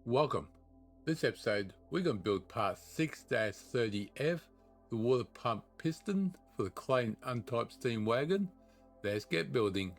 Welcome. This episode, we're going to build part 6-30F, the water pump piston for the Clayton Undertype Steam Wagon. Let's get building.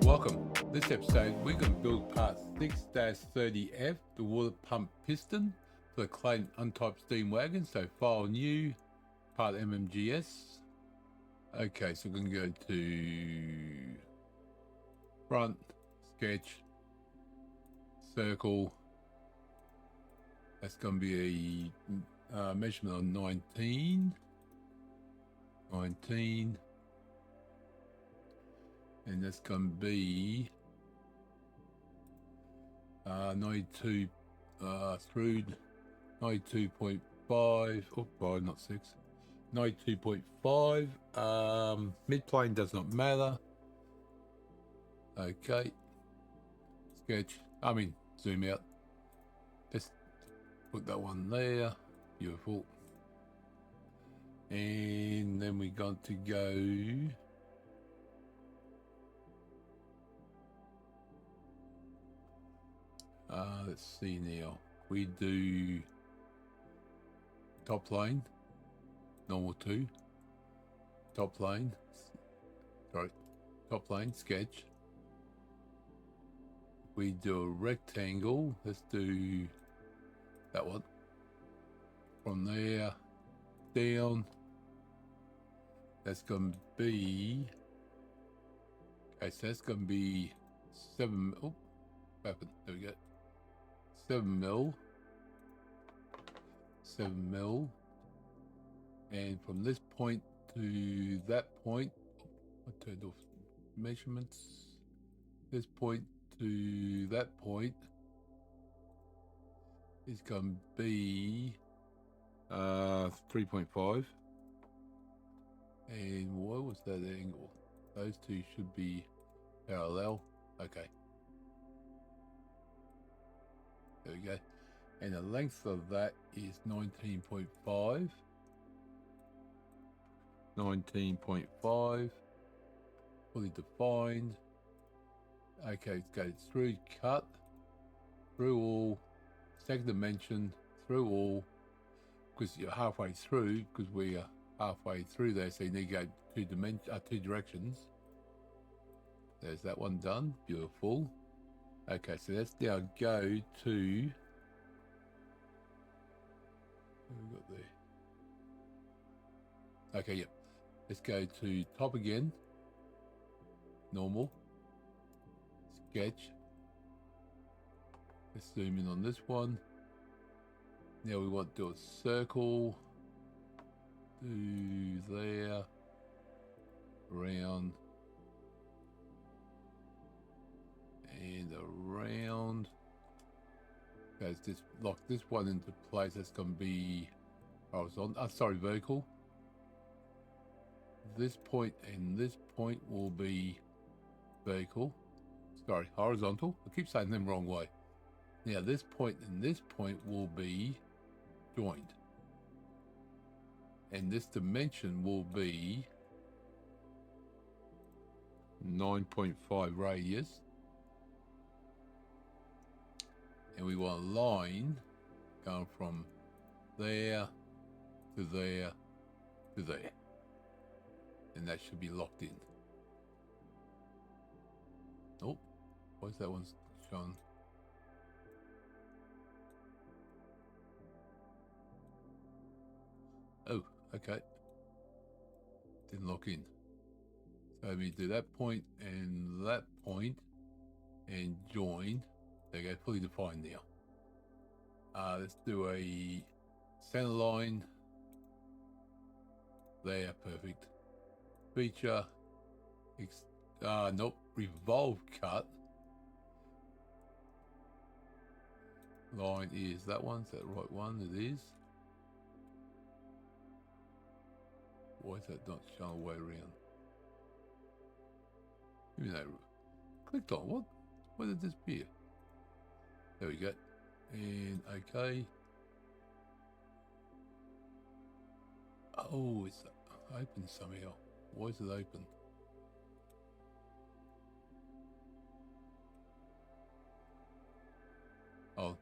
Welcome. This episode, we're going to build part 6-30F, the water pump piston for the Clayton Undertype Steam Wagon. So file new, part MMGS. Okay, so we're going to go to front, sketch, circle. That's going to be a measurement on 19. And that's going to be 92 through 92.5. Oh, not 6. 92.5. Mid-plane does not matter. Okay. Sketch. Zoom out. Just put that one there. Beautiful. And then we're going to go. Let's see now. We do top plane, normal 2, top plane, sketch. We do a rectangle. Let's do that one. From there down, that's going to be, okay, so that's going to be 7, oh, what happened? There we go. 7 mil, and from this point to that point, I turned off measurements. This point to that point is going to be 3.5. And what was that angle? Those two should be parallel. Okay. There we go. And the length of that is 19.5. 19.5. Fully defined. Okay, let's go through cut. Through all. Second dimension. Through all. Because you're halfway through. Because we are halfway through there. So you need to go two directions. There's that one done. Beautiful. Okay, so let's now go to, what have we got there? Okay, yep. Let's go to top again. Normal. Sketch. Let's zoom in on this one. Now we want to do a circle. Do there. Around. And around. Okay, let's just lock this one into place. That's going to be horizontal. Vertical. This point and this point will be vertical. Sorry, horizontal. I keep saying them wrong way. Now this point and this point will be joined. And this dimension will be 9.5 radius. And we want a line going from there to there to there. And that should be locked in. Oh, why's that one showing? Oh, okay. Didn't lock in. So we do that point and join. There you go, fully defined now. Let's do a center line. There, perfect. Feature. Nope, revolve cut. Line is that one. Is that the right one? It is. Why is that not showing all the way around? Clicked on what? Where did this appear? There we go. And okay. Oh, it's open somehow. Why is it open? Oh,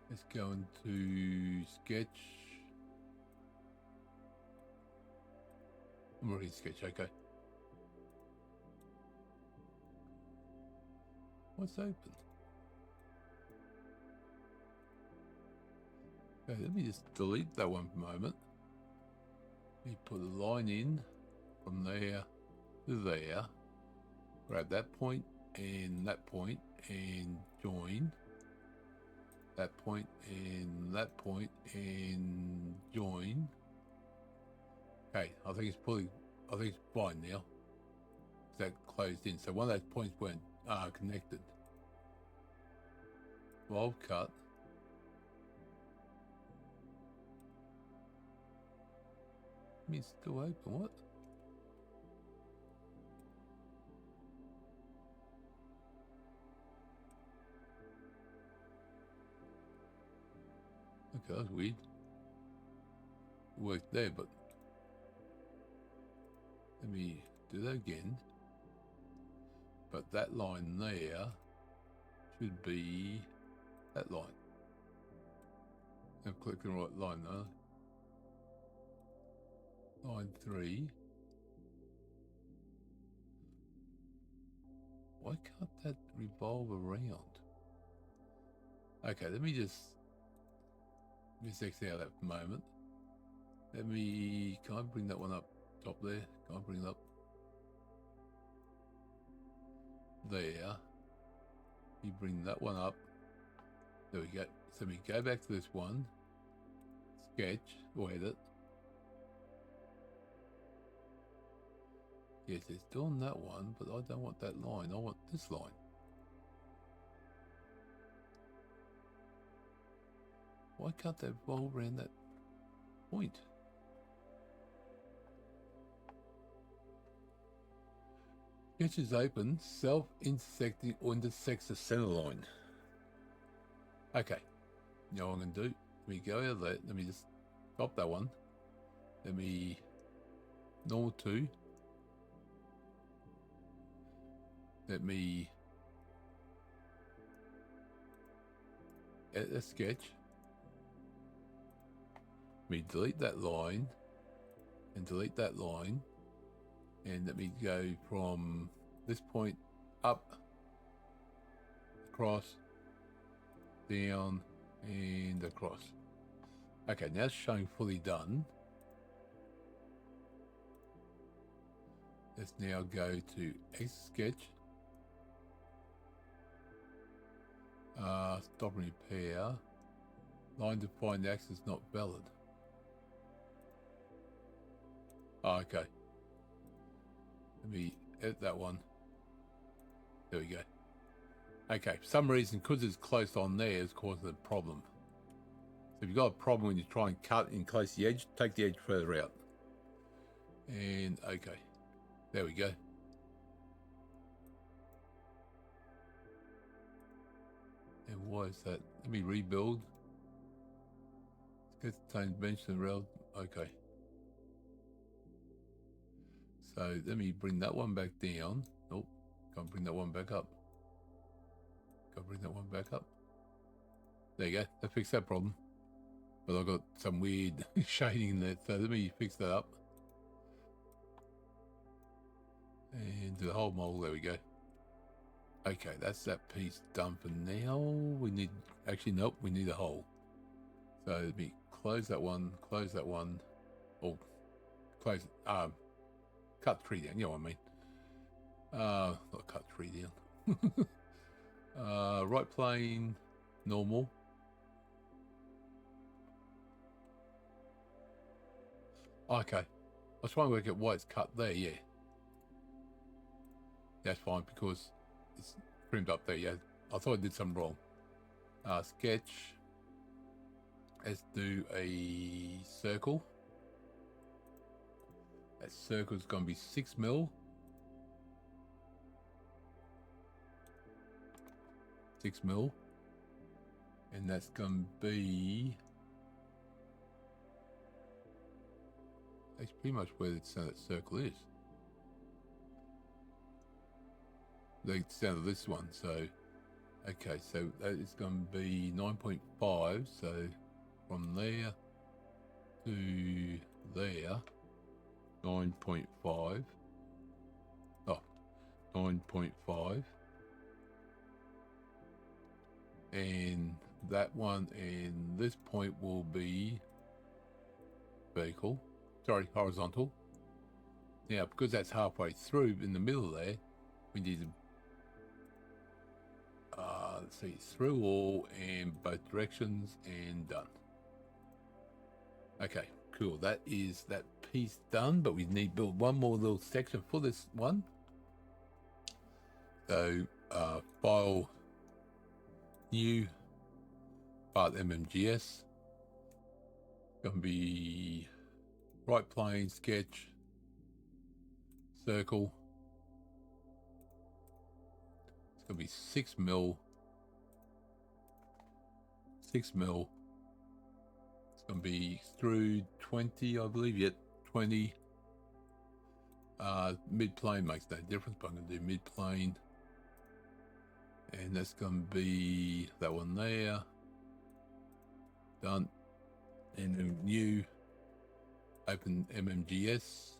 let's go into sketch. I'm already in sketch, okay. What's open? Okay, let me just delete that one for a moment. Let me put a line in from there to there. Grab that point and join. That point and join. Okay, I think it's fine now. That closed in. So one of those points weren't connected. 12 cut. I mean, it's still open. What? Okay, that's weird. It worked there, but let me do that again. But that line there should be that line. I'm clicking the right line now. Line 3. Why can't that revolve around? Okay, let me just X out that for a moment. Can I bring that one up top there? Can I bring it up? There. You bring that one up. There we go. So we go back to this one. Sketch or edit. Yes, it's doing that one, but I don't want that line. I want this line. Why can't they roll around that point? Sketch is open, self-intersecting or intersects the center line. Okay, now what I'm going to do, let me go out of that, let me just stop that one. Let me normal 2. Let me edit a sketch. Let me delete that line and delete that line. And let me go from this point up, across, down, and across. Okay, now it's showing fully done. Let's now go to X sketch. Stop and repair. Line defined axis not valid. Oh, okay. Let me edit that one. There we go. Okay, for some reason, because it's close on there, it's causing a problem. So if you've got a problem when you try and cut in close to the edge, take the edge further out. And okay, there we go. And why is that? Let me rebuild. Let's get the dimension around. Okay. So let me bring that one back down. Nope, can't bring that one back up. Can't bring that one back up. There you go, that fixed that problem. But I've got some weird shading in there, so let me fix that up. And do the whole mold, there we go. Okay, that's that piece done for now. We need, actually nope, we need a hole. So let me close that one, or close, cut 3 down, you know what I mean. Not cut 3 down. Right plane, normal. Okay, I was trying to work out why it's cut there, yeah. That's fine because it's trimmed up there, yeah. I thought I did something wrong. Sketch. Let's do a circle. That circle's going to be 6 mil. 6 mil. and that's going to be pretty much where the center circle is. The center of this one. So, okay, so that is going to be 9.5. So from there to there, 9.5. Oh, 9.5. And that one and this point will be vertical. Sorry, horizontal. Now, because that's halfway through in the middle there, we need to let's see, through all and both directions and done. Okay, cool. That is that piece done, but we need to build one more little section for this one. So, file, new, part MMGS. Going to be right plane, sketch, circle. It's going to be 6 mil. 6 mil. It's going to be extrude 20, I believe. Yet 20. Mid plane makes no difference, but I'm going to do mid plane. And that's going to be that one there. Done. And then new. Open MMGS.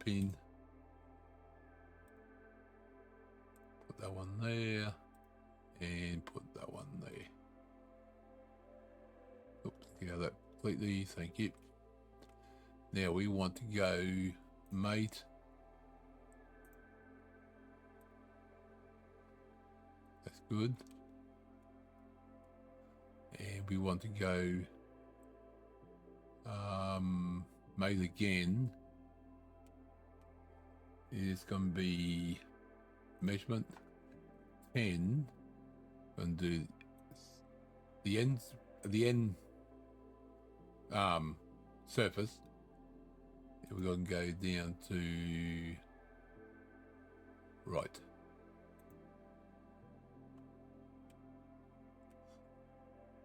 Pin. Put that one there. And put that one there. Oops, get out of that completely. Thank you. Now we want to go mate. That's good. And we want to go mate again. It's going to be measurement 10. And do the ends, the end surface. We're going to go down to right.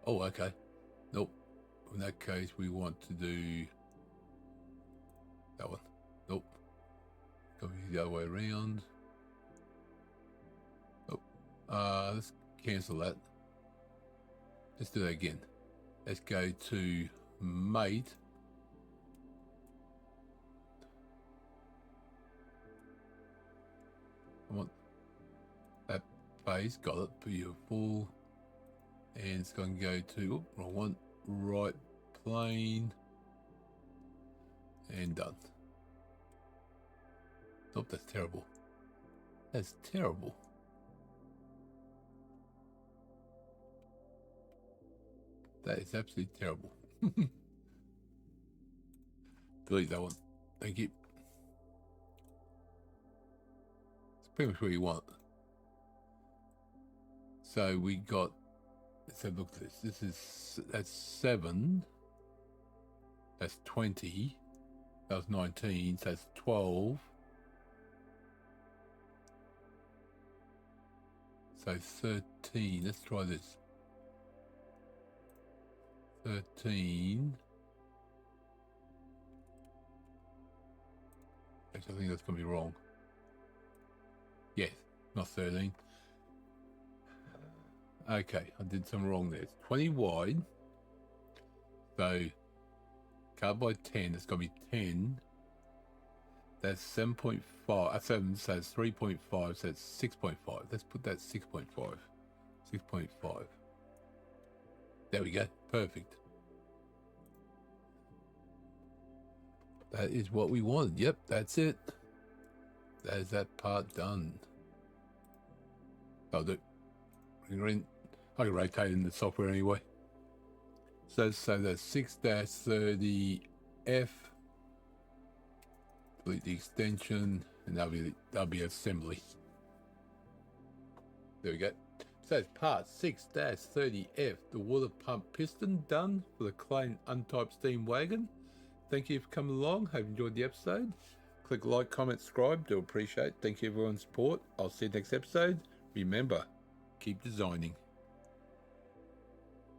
Oh, okay. Nope. In that case, we want to do that one. Nope. Going the other way around. Oh, let's cancel that. Let's do that again. Let's go to mate. I want that base. Got it. Beautiful. And it's going to go to wrong one. Right plane. And done. Nope, that's terrible. That's terrible. That is absolutely terrible. Delete that one. Thank you. It's pretty much what you want. So we got, let's have a look at this. This is, that's 7. That's 20. That was 19. So that's 12. So 13. Let's try this. 13. Actually, I think that's going to be wrong. Yes, not 13. Okay, I did some wrong there. It's 20 wide. So, cut by 10. It's going to be 10. That's 7.5. 7, so it's 3.5. So it's 6.5. Let's put that 6.5. 6.5. There we go. Perfect. That is what we wanted. Yep, that's it. That is that part done. I'll do. Bring I can rotate in the software anyway. So that's 6-30F. Delete the extension, and that'll be assembly. There we go. So it's part 6-30F, the water pump piston, done for the Clayton Undertype Steam Wagon. Thank you for coming along. Hope you enjoyed the episode. Click like, comment, subscribe. Do appreciate it. Thank you for everyone's support. I'll see you next episode. Remember, keep designing.